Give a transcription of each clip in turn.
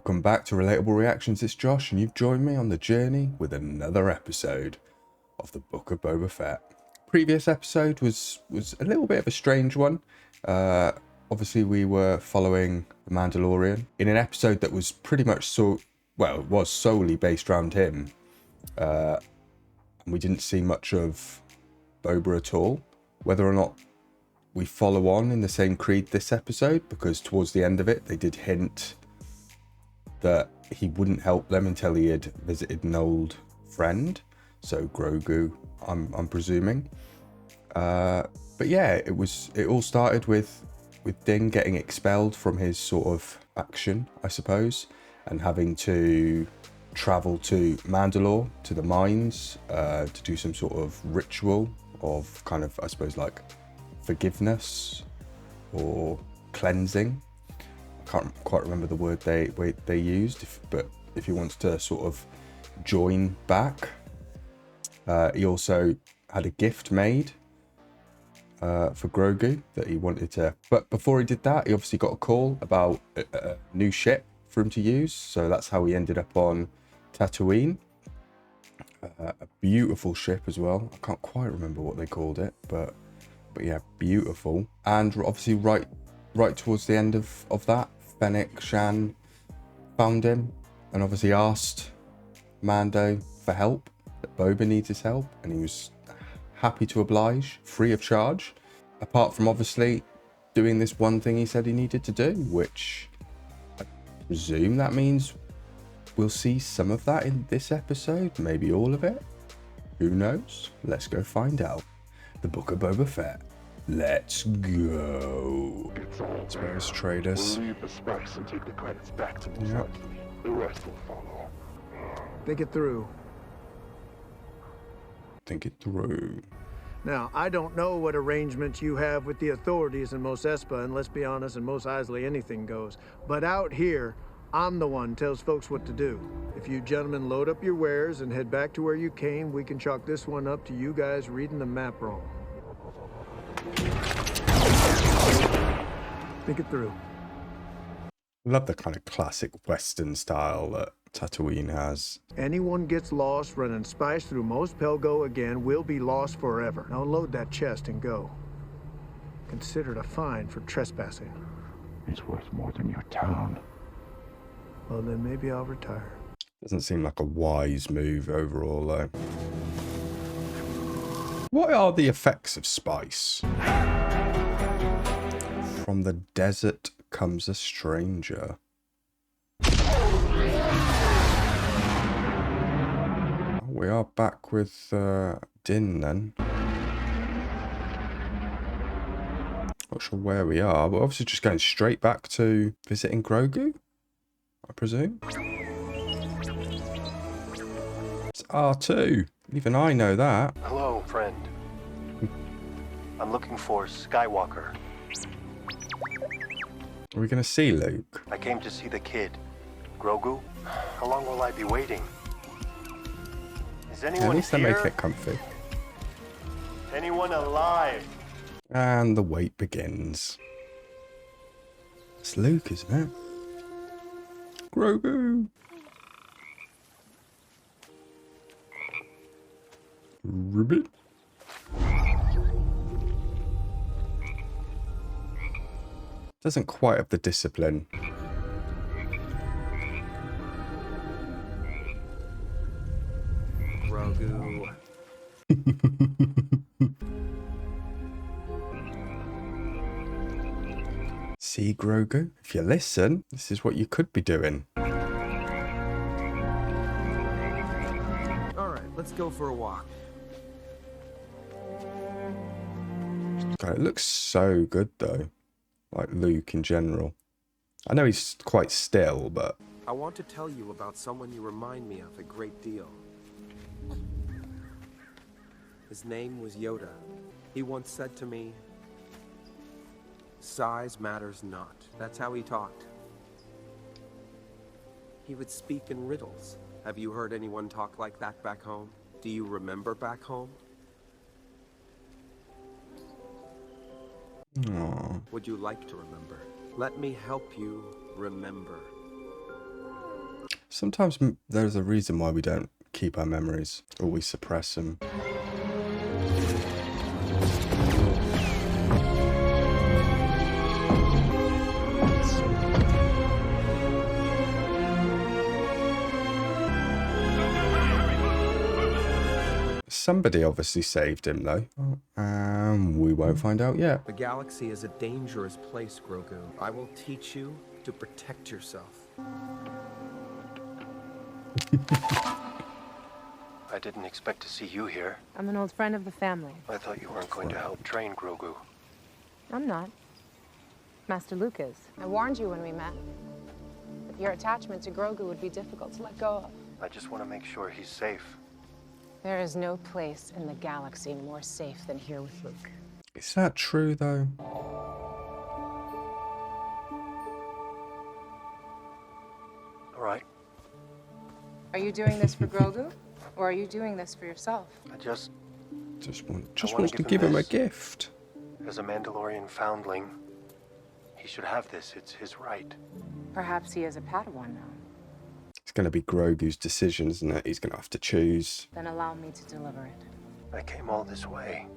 Welcome back to Relatable Reactions. It's Josh, and you've joined me on the journey with another episode of the Book of Boba Fett. Previous episode was a little bit of a strange one. Obviously, we were following the Mandalorian in an episode that was pretty much it was solely based around him. And we didn't see much of Boba at all. Whether or not we follow on in the same creed this episode, because towards the end of it, they did hint that he wouldn't help them until he had visited an old friend. So Grogu, I'm presuming. But yeah, it all started with Din getting expelled from his sort of faction, I suppose, and having to travel to Mandalore, to the mines, to do some sort of ritual of kind of, I suppose, like forgiveness or cleansing. I can't quite remember the word they used, but if he wants to sort of join back. He also had a gift made for Grogu that he wanted to, but before he did that, he obviously got a call about a new ship for him to use, so that's how he ended up on Tatooine. A beautiful ship as well. I can't quite remember what they called it, but yeah, beautiful. And obviously right towards the end of that, Fennec Shan found him and obviously asked Mando for help, that Boba needs his help, and he was happy to oblige, free of charge, apart from obviously doing this one thing he said he needed to do, which I presume that means we'll see some of that in this episode, maybe all of it. Who knows? Let's go find out. The Book of Boba Fett. Let's go. Space traders. We'll leave the spice and take the credits back to Mos Yep. Eisley. The rest will follow. Think it through. Think it through. Now, I don't know what arrangements you have with the authorities in Mos Espa, and let's be honest, in Mos Eisley anything goes. But out here, I'm the one tells folks what to do. If you gentlemen load up your wares and head back to where you came, we can chalk this one up to you guys reading the map wrong. Think it through. Love the kind of classic Western style that Tatooine has. Anyone gets lost running spice through Mos Pelgo again will be lost forever. Now load that chest and go. Considered a fine for trespassing. It's worth more than your town. Well, then maybe I'll retire. Doesn't seem like a wise move overall, though. What are the effects of spice? From the desert comes a stranger. We are back with Din then. Not sure where we are, but obviously just going straight back to visiting Grogu, I presume. It's R2. Even I know that. Hello, friend. I'm looking for Skywalker. Are we going to see Luke? I came to see the kid. Grogu? How long will I be waiting? Is anyone At least they here? make it comfy. Anyone alive? And the wait begins. It's Luke, isn't it? Grogu! Ribbit. Doesn't quite have the discipline. Grogu. See, Grogu, if you listen, this is what you could be doing. All right, let's go for a walk. God, it looks so good though. Like Luke in general. I know he's quite still, but... I want to tell you about someone you remind me of a great deal. His name was Yoda. He once said to me, "Size matters not." That's how he talked. He would speak in riddles. Have you heard anyone talk like that back home? Do you remember back home? Aww. Would you like to remember? Let me help you remember. Sometimes there's a reason why we don't keep our memories, or we suppress them. Somebody obviously saved him, though. We won't find out yet. The galaxy is a dangerous place, Grogu. I will teach you to protect yourself. I didn't expect to see you here. I'm an old friend of the family. I thought you weren't going to help train Grogu. I'm not. Master Luke is. I warned you when we met. But your attachment to Grogu would be difficult to let go of. I just want to make sure he's safe. There is no place in the galaxy more safe than here with Luke. Is that true, though? All right. Are you doing this for Grogu? Or are you doing this for yourself? I just, wants to give him a gift. as a Mandalorian foundling, he should have this. It's his right. Perhaps he is a Padawan now. It's going to be Grogu's decision, isn't it? He's going to have to choose. Then allow me to deliver it. I came all this way.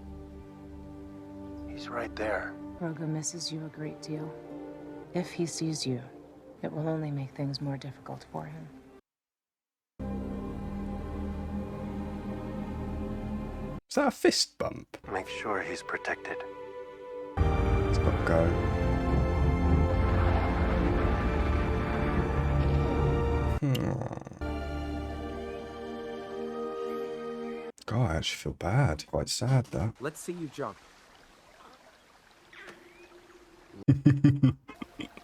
He's right there. Grogu misses you a great deal. If he sees you, it will only make things more difficult for him. Is that a fist bump? Make sure he's protected. It's got to go. God, I actually feel bad. Quite sad, though. Let's see you jump.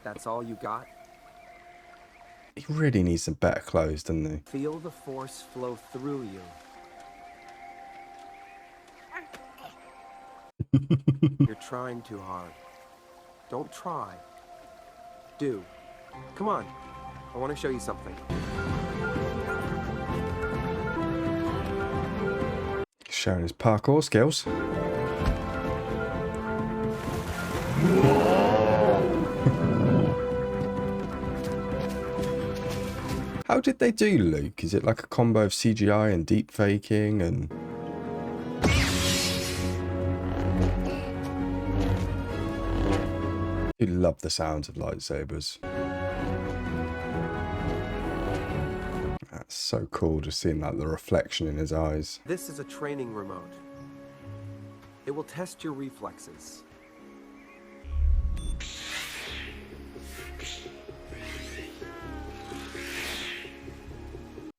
That's all you got? He really needs some better clothes, doesn't he? Feel the force flow through you. You're trying too hard. Don't try. Do. Come on. I want to show you something. Showing his parkour skills. How did they do Luke? Is it like a combo of CGI and deep faking and... I love the sounds of lightsabers. That's so cool, just seeing like the reflection in his eyes. This is a training remote. It will test your reflexes.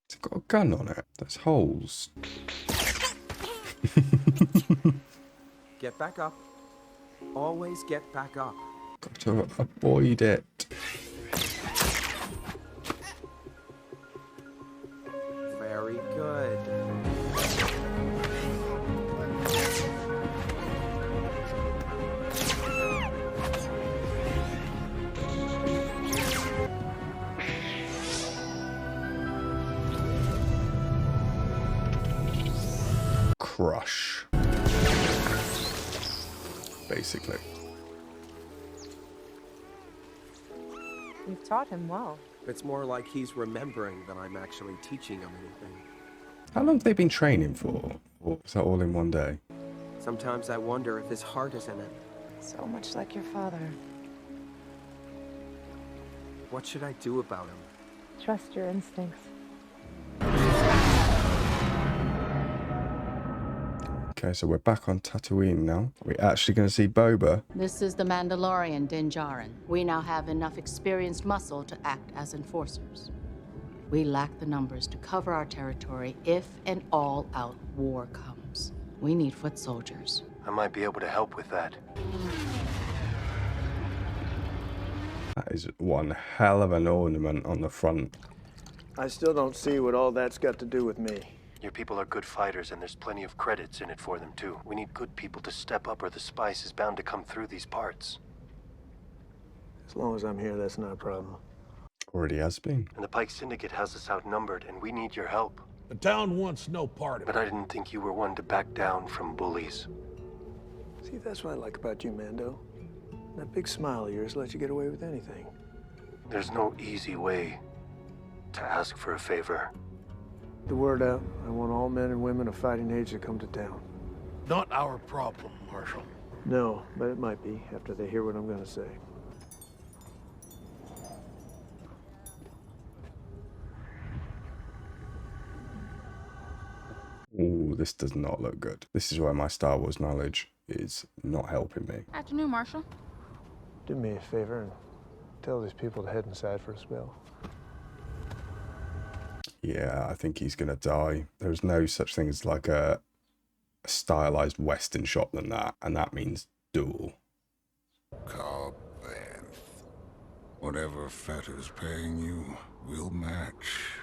It's got a gun on it. There's holes. Get back up. Always get back up. Got to avoid it. Very good. Crush. Basically. You've taught him well. It's more like he's remembering than I'm actually teaching him anything. How long have they been training for? Or was that all in one day? Sometimes I wonder if his heart is in it. So much like your father. What should I do about him? Trust your instincts. Okay, so we're back on Tatooine now. We're actually going to see Boba. This is the Mandalorian Din Djarin. We now have enough experienced muscle to act as enforcers. We lack the numbers to cover our territory if an all-out war comes. We need foot soldiers. I might be able to help with that. That is one hell of an ornament on the front. I still don't see what all that's got to do with me. Your people are good fighters, and there's plenty of credits in it for them, too. We need good people to step up, or the spice is bound to come through these parts. As long as I'm here, that's not a problem. Already has been. And the Pike Syndicate has us outnumbered, and we need your help. The town wants no part of But it. I didn't think you were one to back down from bullies. See, that's what I like about you, Mando. That big smile of yours lets you get away with anything. There's no easy way to ask for a favor. The word out. I want all men and women of fighting age to come to town. Not our problem, Marshal. No, but it might be after they hear what I'm gonna say. Ooh, this does not look good. This is where my Star Wars knowledge is not helping me. Afternoon, Marshal. Do me a favor and tell these people to head inside for a spell. Yeah, I think he's gonna die. There's no such thing as like a stylized Western shot than that, and that means duel. Cobb, whatever Fett is paying you, we'll match.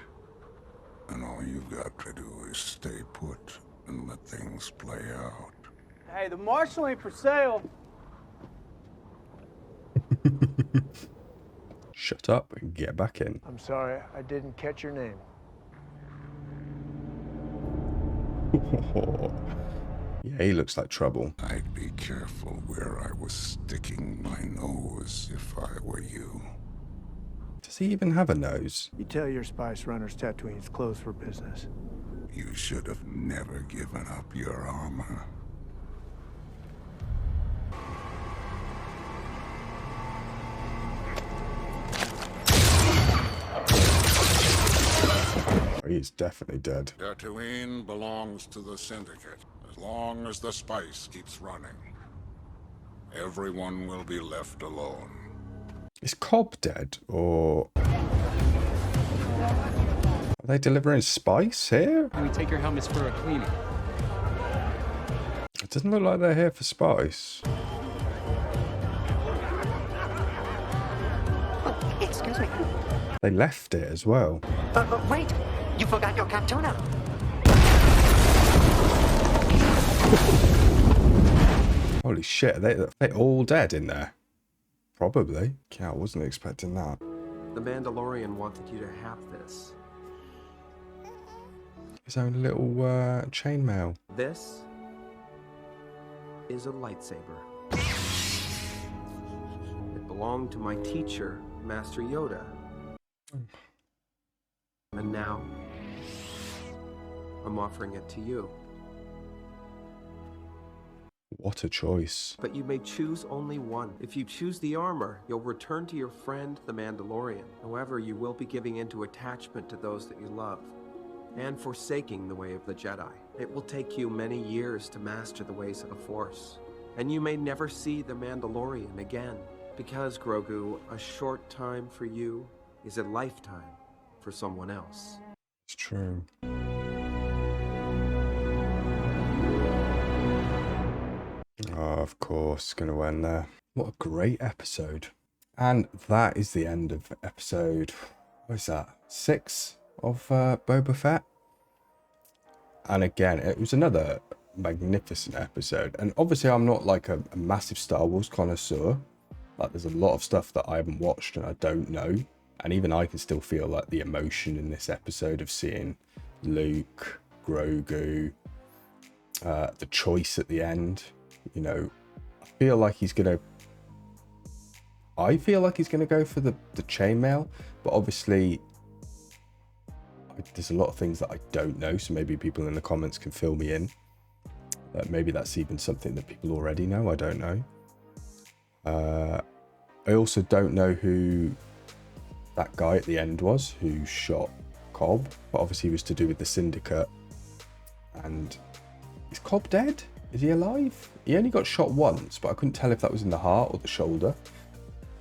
And all you've got to do is stay put and let things play out. Hey, the Marshal ain't for sale. Shut up and get back in. I'm sorry, I didn't catch your name. Yeah, he looks like trouble. I'd be careful where I was sticking my nose if I were you. Does he even have a nose? You tell your spice runners Tatooine's closed for business. You should have never given up your armor. Oh, he's definitely dead. Tatooine belongs to the Syndicate. As long as the spice keeps running, everyone will be left alone. Is Cobb dead, or are they delivering spice here? Can we take your helmets for a cleaning? It doesn't look like they're here for spice. Oh, excuse me. They left it as well. Wait, you forgot your Captuna. Holy shit, are they all dead in there? Probably. Yeah, I wasn't expecting that. The Mandalorian wanted you to have this. His own little chainmail. This is a lightsaber. It belonged to my teacher, Master Yoda. And now, I'm offering it to you. What a choice. But you may choose only one. If you choose the armor, you'll return to your friend, the Mandalorian. However, you will be giving into attachment to those that you love, and forsaking the way of the Jedi. It will take you many years to master the ways of the Force, and you may never see the Mandalorian again. Because, Grogu, a short time for you is a lifetime for someone else. It's true. Oh, of course, going to end there. What a great episode. And that is the end of episode, what is that, 6 of Boba Fett. And again, it was another magnificent episode. And obviously I'm not like a massive Star Wars connoisseur. Like, there's a lot of stuff that I haven't watched and I don't know. And even I can still feel like the emotion in this episode of seeing Luke, Grogu, the choice at the end. You know, I feel like he's gonna go for the chainmail, but obviously there's a lot of things that I don't know, so maybe people in the comments can fill me in. Maybe that's even something that people already know, I don't know. I also don't know who that guy at the end was who shot Cobb, but obviously he was to do with the Syndicate. And is Cobb dead? Is he alive? He only got shot once, but I couldn't tell if that was in the heart or the shoulder.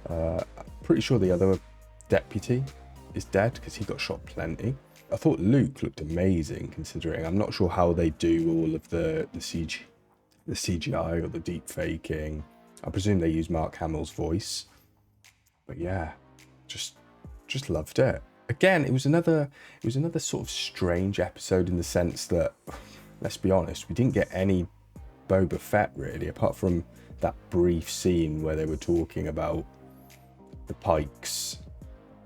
I'm pretty sure the other deputy is dead because he got shot plenty. I thought Luke looked amazing, considering I'm not sure how they do all of the CGI or the deep faking. I presume they use Mark Hamill's voice. But yeah, just loved it. Again, it was another sort of strange episode in the sense that, let's be honest, we didn't get any Boba Fett really, apart from that brief scene where they were talking about the Pikes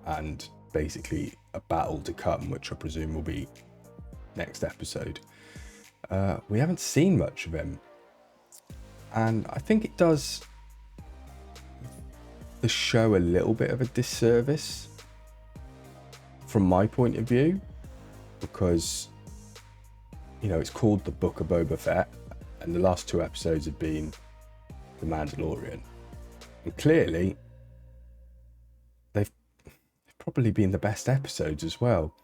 and basically a battle to come, which I presume will be next episode. We haven't seen much of him, and I think it does the show a little bit of a disservice from my point of view, because, you know, it's called the Book of Boba Fett, and the last 2 episodes have been The Mandalorian. And clearly, they've probably been the best episodes as well.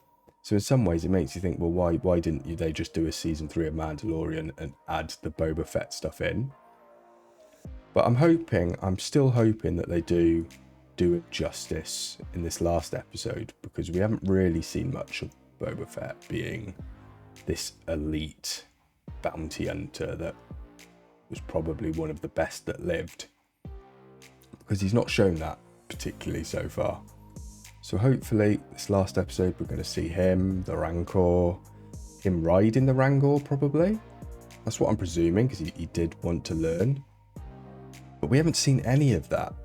So in some ways, it makes you think, well, why didn't they just do a season 3 of Mandalorian and add the Boba Fett stuff in? But I'm still hoping that they do it justice in this last episode, because we haven't really seen much of Boba Fett being this elite bounty hunter that was probably one of the best that lived, because he's not shown that particularly so far. So hopefully this last episode we're going to see him, the Rancor, him riding the Rancor probably. That's what I'm presuming, because he did want to learn. But we haven't seen any of that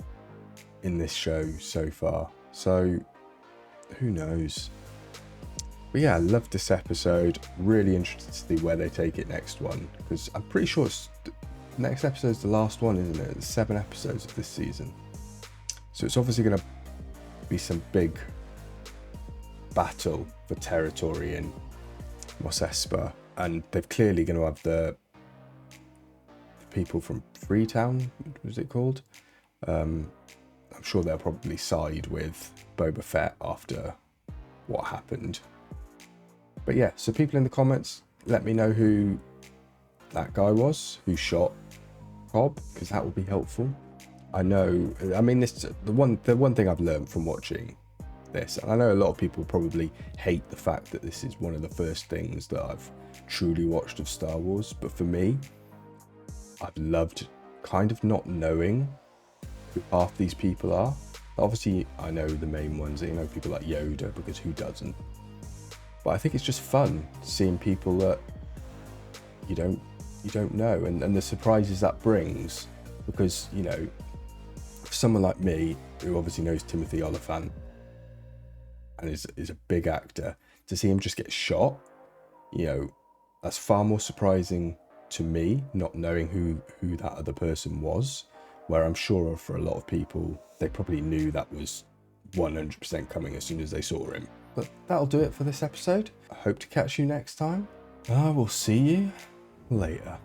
in this show so far. So who knows? But yeah, I love this episode. Really interested to see where they take it next one, because I'm pretty sure next episode's the last one, isn't it? There's 7 episodes of this season. So it's obviously going to be some big battle for territory in Mos Espa, and they're clearly going to have the people from Freetown, was it called? I'm sure they'll probably side with Boba Fett after what happened. But yeah, so people in the comments, let me know who that guy was who shot Cobb, because that will be helpful. I mean, this the one thing I've learned from watching this, and I know a lot of people probably hate the fact that this is one of the first things that I've truly watched of Star Wars, but for me, I've loved kind of not knowing who half these people are. Obviously, I know the main ones, you know, people like Yoda, because who doesn't? But I think it's just fun seeing people that you don't know, and the surprises that brings, because, you know, for someone like me, who obviously knows Timothy Oliphant and is a big actor, to see him just get shot, you know, that's far more surprising to me, not knowing who that other person was, where I'm sure for a lot of people, they probably knew that was 100% coming as soon as they saw him. But that'll do it for this episode. I hope to catch you next time. I will see you later.